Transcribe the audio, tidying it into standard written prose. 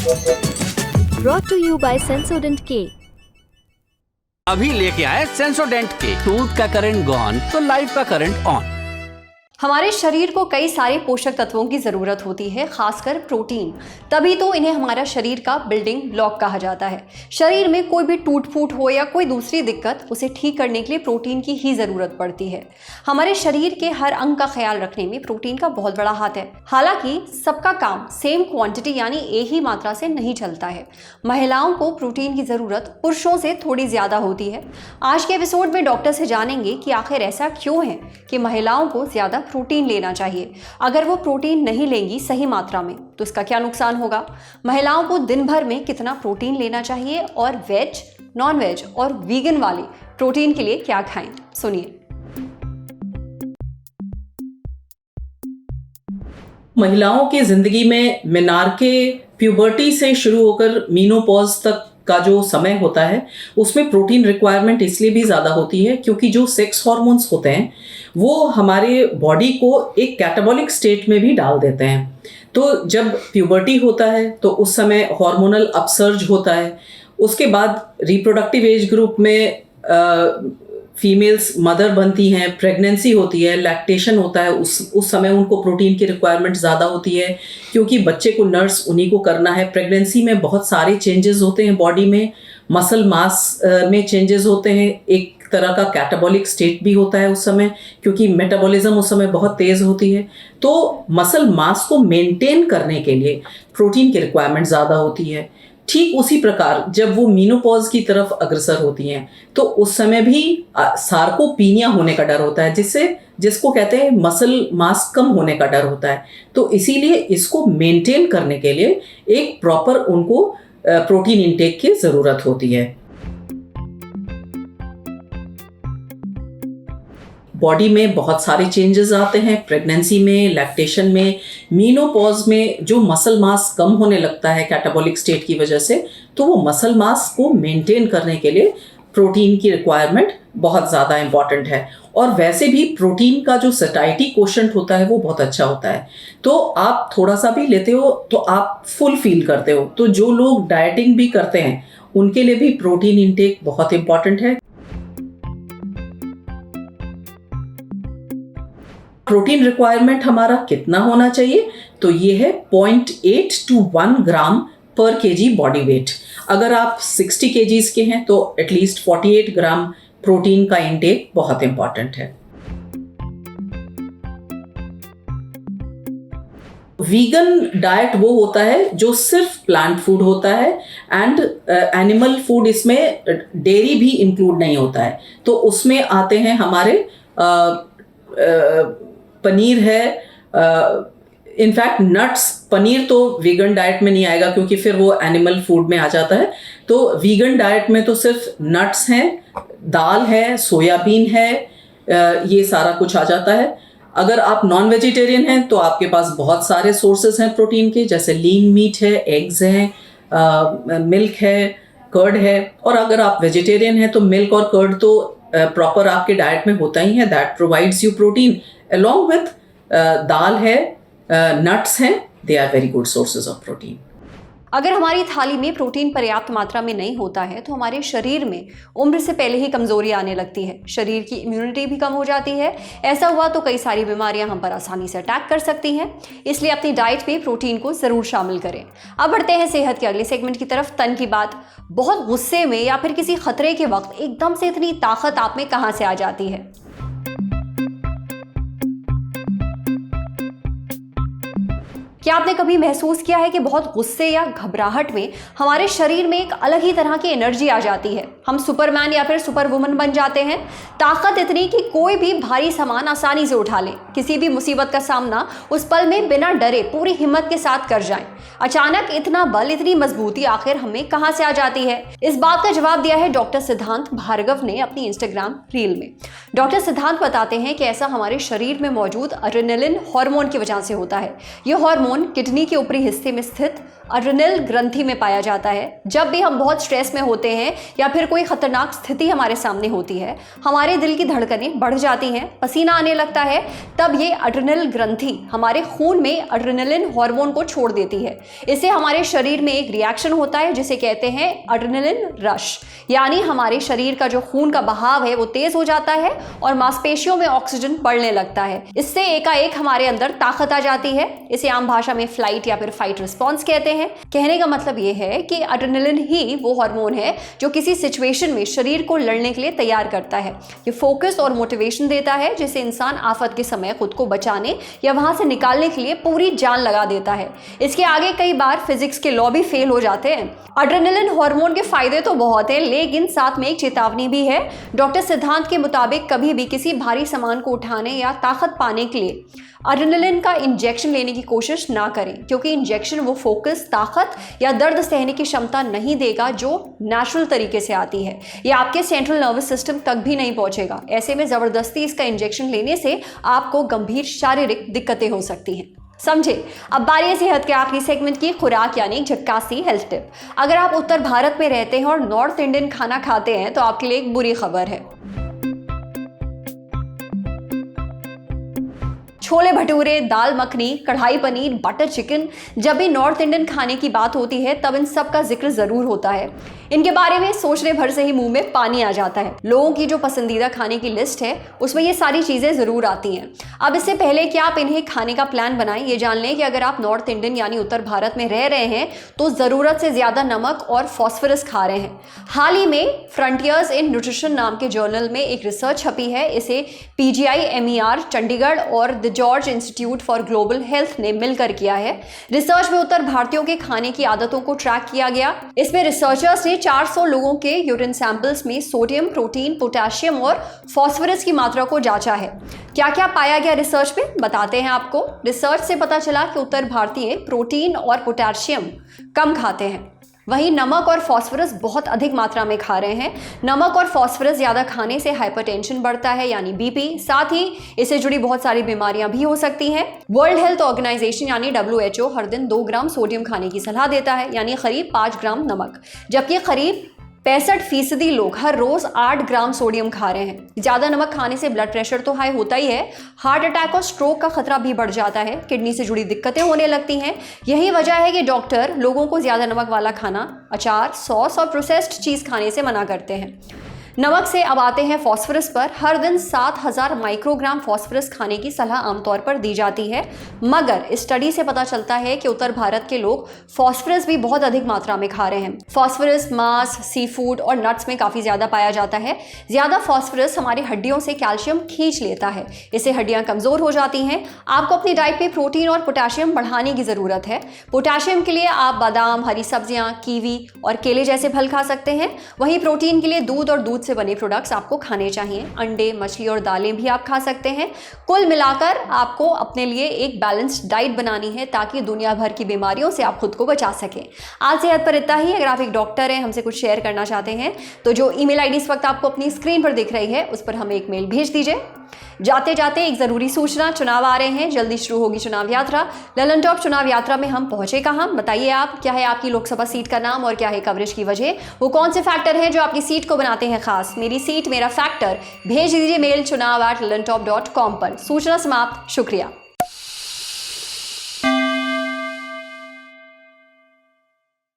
Brought to you by Sensodyne K। अभी लेके आए सेंसोडेंट के। टूथ का करंट गॉन तो लाइफ का करंट ऑन। हमारे शरीर को कई सारे पोषक तत्वों की ज़रूरत होती है, खासकर प्रोटीन। तभी तो इन्हें हमारा शरीर का बिल्डिंग ब्लॉक कहा जाता है। शरीर में कोई भी टूट फूट हो या कोई दूसरी दिक्कत, उसे ठीक करने के लिए प्रोटीन की ही ज़रूरत पड़ती है। हमारे शरीर के हर अंग का ख्याल रखने में प्रोटीन का बहुत बड़ा हाथ है। हालांकि सबका काम सेम क्वांटिटी यानी एक ही मात्रा से नहीं चलता है। महिलाओं को प्रोटीन की ज़रूरत पुरुषों से थोड़ी ज़्यादा होती है। आज के एपिसोड में डॉक्टर से जानेंगे कि आखिर ऐसा क्यों है कि महिलाओं को ज़्यादा प्रोटीन लेना चाहिए। अगर वो प्रोटीन नहीं लेंगी सही मात्रा में तो इसका क्या नुकसान होगा। महिलाओं को दिन भर में कितना प्रोटीन लेना चाहिए और वेज, नॉन वेज और वीगन वाले प्रोटीन के लिए क्या खाएं, सुनिए। महिलाओं की जिंदगी में मेनार्के प्यूबर्टी से शुरू होकर मीनोपॉज तक का जो समय होता है उसमें प्रोटीन रिक्वायरमेंट इसलिए भी ज़्यादा होती है क्योंकि जो सेक्स हार्मोन्स होते हैं वो हमारे बॉडी को एक कैटाबॉलिक स्टेट में भी डाल देते हैं। तो जब प्यूबर्टी होता है तो उस समय हार्मोनल अपसर्ज होता है। उसके बाद रिप्रोडक्टिव एज ग्रुप में फीमेल्स मदर बनती हैं, प्रेगनेंसी होती है, लैक्टेशन होता है। उस समय उनको प्रोटीन की रिक्वायरमेंट ज़्यादा होती है क्योंकि बच्चे को नर्स उन्हीं को करना है। प्रेगनेंसी में बहुत सारे चेंजेस होते हैं बॉडी में, मसल मास में चेंजेस होते हैं, एक तरह का कैटाबॉलिक स्टेट भी होता है उस समय क्योंकि मेटाबॉलिज्म उस समय बहुत तेज़ होती है। तो मसल मास को मेंटेन करने के लिए प्रोटीन की रिक्वायरमेंट ज़्यादा होती है। ठीक उसी प्रकार जब वो मीनोपॉज की तरफ अग्रसर होती हैं तो उस समय भी सार्कोपीनिया होने का डर होता है, जिसको कहते हैं मसल मास कम होने का डर होता है। तो इसीलिए इसको मेंटेन करने के लिए एक प्रॉपर उनको प्रोटीन इंटेक की ज़रूरत होती है। बॉडी में बहुत सारे चेंजेस आते हैं प्रेगनेंसी में, लैक्टेशन में, मीनोपॉज में। जो मसल मास कम होने लगता है कैटाबॉलिक स्टेट की वजह से, तो वो मसल मास को मेंटेन करने के लिए प्रोटीन की रिक्वायरमेंट बहुत ज़्यादा इम्पॉर्टेंट है। और वैसे भी प्रोटीन का जो सैटिस्फैक्टरी कोशेंट होता है वो बहुत अच्छा होता है। तो आप थोड़ा सा भी लेते हो तो आप फुल फील करते हो। तो जो लोग डाइटिंग भी करते हैं उनके लिए भी प्रोटीन इंटेक बहुत इम्पॉर्टेंट है। प्रोटीन रिक्वायरमेंट हमारा कितना होना चाहिए, तो ये है 0.8 to 1 ग्राम पर केजी बॉडी वेट। अगर आप 60 केजीज के हैं तो एटलीस्ट 48 ग्राम प्रोटीन का इंटेक बहुत इंपॉर्टेंट है। वीगन डाइट वो होता है जो सिर्फ प्लांट फूड होता है एंड एनिमल फूड, इसमें डेयरी भी इंक्लूड नहीं होता है। तो उसमें आते हैं हमारे पनीर है, इनफैक्ट नट्स। पनीर तो वीगन डाइट में नहीं आएगा क्योंकि फिर वो एनिमल फूड में आ जाता है। तो वीगन डाइट में तो सिर्फ नट्स हैं, दाल है, सोयाबीन है, ये सारा कुछ आ जाता है। अगर आप नॉन वेजिटेरियन हैं तो आपके पास बहुत सारे सोर्सेज हैं प्रोटीन के, जैसे लीन मीट है, एग्स हैं, मिल्क है, कर्ड है। और अगर आप वेजिटेरियन हैं तो मिल्क और कर्ड तो प्रॉपर आपके डाइट में होता ही है, that provides you protein along with दाल है, नट्स हैं, they are very good sources of protein. अगर हमारी थाली में प्रोटीन पर्याप्त मात्रा में नहीं होता है तो हमारे शरीर में उम्र से पहले ही कमजोरी आने लगती है, शरीर की इम्यूनिटी भी कम हो जाती है। ऐसा हुआ तो कई सारी बीमारियां हम पर आसानी से अटैक कर सकती हैं। इसलिए अपनी डाइट में प्रोटीन को ज़रूर शामिल करें। अब बढ़ते हैं सेहत के अगले सेगमेंट की तरफ, तन की बात। बहुत गुस्से में या फिर किसी खतरे के वक्त एकदम से इतनी ताकत आप में कहाँ से आ जाती है? क्या आपने कभी महसूस किया है कि बहुत गुस्से या घबराहट में हमारे शरीर में एक अलग ही तरह की एनर्जी आ जाती है? हम सुपरमैन या फिर सुपर वुमन बन जाते हैं। ताकत इतनी कि कोई भी भारी सामान आसानी से उठा ले, किसी भी मुसीबत का सामना उस पल में बिना डरे पूरी हिम्मत के साथ कर जाएं। अचानक इतना बल, इतनी मजबूती आखिर हमें कहां से आ जाती है? इस बात का जवाब दिया है डॉक्टर सिद्धांत भार्गव ने अपनी इंस्टाग्राम रील में। डॉक्टर सिद्धांत बताते हैं कि ऐसा हमारे शरीर में मौजूद एड्रेनलिन हार्मोन की वजह से होता है। यह हार्मोन हार्मोन किडनी के ऊपरी हिस्से में स्थित अड्रेनल ग्रंथि में पाया जाता है। जब भी हम बहुत स्ट्रेस में होते हैं या फिर कोई खतरनाक स्थिति हमारे सामने होती है, हमारे दिल की धड़कनें बढ़ जाती हैं, पसीना आने लगता है, तब ये अड्रेनल ग्रंथि हमारे खून में एड्रेनालिन हार्मोन को छोड़ देती है। इससे हमारे शरीर में एक रिएक्शन होता है जिसे कहते हैं एड्रेनालिन रश, यानी हमारे शरीर का जो खून का बहाव है वो तेज हो जाता है और मांसपेशियों में ऑक्सीजन बढ़ने लगता है। इससे एकाएक हमारे अंदर ताकत आ जाती है। इसे आम भाषा में फ्लाइट या फिर फाइट रिस्पॉन्स कहते हैं। कहने का मतलब ये है कि एड्रेनालिन ही वो हार्मोन है जो किसी सिचुएशन में शरीर को लड़ने के लिए तैयार करता है। ये फोकस और मोटिवेशन देता है जिससे इंसान आफत के समय खुद को बचाने या वहां से निकालने के लिए पूरी जान लगा देता है। इसके आगे कई बार फिजिक्स के लॉ भी फेल हो जाते हैं। एड्रेनालिन हार्मोन के फायदे तो बहुत हैं, लेकिन साथ में एक चेतावनी भी है। डॉक्टर सिद्धांत के मुताबिक कभी भी किसी भारी सामान को उठाने या ताकत पाने के लिए एड्रेनालिन का इंजेक्शन लेने की कोशिश ना करें, क्योंकि इंजेक्शन वो फोकस, ताकत या दर्द सहने की क्षमता नहीं देगा जो नेचुरल तरीके से आती है। ये आपके सेंट्रल नर्वस सिस्टम तक भी नहीं पहुंचेगा। ऐसे में जबरदस्ती इसका इंजेक्शन लेने से आपको गंभीर शारीरिक दिक्कतें हो सकती हैं। समझे। अब बारी है सेहत के आखिरी सेगमेंट की, खुराक यानी झक्कासी हेल्थ टिप। अगर आप उत्तर भारत में रहते हैं और नॉर्थ इंडियन खाना खाते हैं तो आपके लिए एक बुरी खबर है। छोले भटूरे, दाल मखनी, कढ़ाई पनीर, बटर चिकन, जब भी नॉर्थ इंडियन खाने की बात होती है तब इन सब का जिक्र जरूर होता है। इनके बारे में सोचने भर से ही मुंह में पानी आ जाता है। लोगों की जो पसंदीदा खाने की लिस्ट है उसमें ये सारी चीजें जरूर आती हैं। अब इससे पहले कि आप इन्हें खाने का प्लान बनाएं, ये जान लें कि अगर आप नॉर्थ इंडियन यानी उत्तर भारत में रह रहे हैं तो जरूरत से ज्यादा नमक और फॉस्फोरस खा रहे हैं। हाल ही में फ्रंटियर्स इन न्यूट्रिशन नाम के जर्नल में एक रिसर्च छपी है। इसे PGI-MER चंडीगढ़ और the George institute for global health ने मिलकर किया है। रिसर्च में उत्तर भारतीयों के खाने की आदतों को ट्रैक किया गया। इसमें रिसर्चर्स ने 400 लोगों के यूरिन सैंपल्स में सोडियम, प्रोटीन, पोटेशियम और फास्फोरस की मात्रा को जांचा है। क्या क्या पाया गया रिसर्च में, बताते हैं आपको। रिसर्च से पता चला कि उत्तर भारतीय प्रोटीन और पोटेशियम कम खाते हैं, वहीं नमक और फास्फोरस बहुत अधिक मात्रा में खा रहे हैं। नमक और फास्फोरस ज़्यादा खाने से हाइपरटेंशन बढ़ता है यानी BP, साथ ही इससे जुड़ी बहुत सारी बीमारियां भी हो सकती हैं। वर्ल्ड हेल्थ ऑर्गेनाइजेशन यानी WHO हर दिन 2 ग्राम सोडियम खाने की सलाह देता है, यानी करीब 5 ग्राम नमक, जबकि करीब 65% लोग हर रोज 8 ग्राम सोडियम खा रहे हैं। ज्यादा नमक खाने से ब्लड प्रेशर तो हाई होता ही है, हार्ट अटैक और स्ट्रोक का खतरा भी बढ़ जाता है, किडनी से जुड़ी दिक्कतें होने लगती हैं। यही वजह है कि डॉक्टर लोगों को ज्यादा नमक वाला खाना, अचार, सॉस और प्रोसेस्ड चीज खाने से मना करते हैं। नमक से अब आते हैं फास्फोरस पर। हर दिन 7000 माइक्रोग्राम फास्फोरस खाने की सलाह आमतौर पर दी जाती है, मगर इस स्टडी से पता चलता है कि उत्तर भारत के लोग फास्फोरस भी बहुत अधिक मात्रा में खा रहे हैं। फास्फोरस मांस, सी फूड और नट्स में काफ़ी ज़्यादा पाया जाता है। ज़्यादा फास्फोरस हमारी हड्डियों से कैल्शियम खींच लेता है, इससे हड्डियाँ कमज़ोर हो जाती हैं। आपको अपनी डाइट में प्रोटीन और पोटेशियम बढ़ाने की ज़रूरत है। पोटेशियम के लिए आप बादाम, हरी सब्जियाँ, कीवी और केले जैसे फल खा सकते हैं। वहीं प्रोटीन के लिए दूध और दूध से बने प्रोडक्ट्स आपको खाने चाहिए। अंडे, मछली और दालें भी आप खा सकते हैं। कुल मिलाकर आपको अपने लिए एक बैलेंस्ड डाइट बनानी है ताकि दुनिया भर की बीमारियों से आप खुद को बचा सकें। आज सेहत पर इतना ही। अगर आप एक डॉक्टर हैं, हमसे कुछ शेयर करना चाहते हैं तो जो ईमेल आईडी इस वक्त आपको अपनी स्क्रीन पर दिख रही है उस पर हमें एक मेल भेज दीजिए। जाते जाते एक जरूरी सूचना, चुनाव आ रहे हैं, जल्दी शुरू होगी चुनाव यात्रा। ललन टॉप चुनाव यात्रा में हम पहुंचे कहां, बताइए आप। क्या है आपकी लोकसभा सीट का नाम और क्या है कवरेज की वजह, वो कौन से फैक्टर हैं जो आपकी सीट को बनाते हैं खास। मेरी सीट मेरा फैक्टर, भेज दीजिए मेल chunav@lalontop.com पर। सूचना समाप्त, शुक्रिया।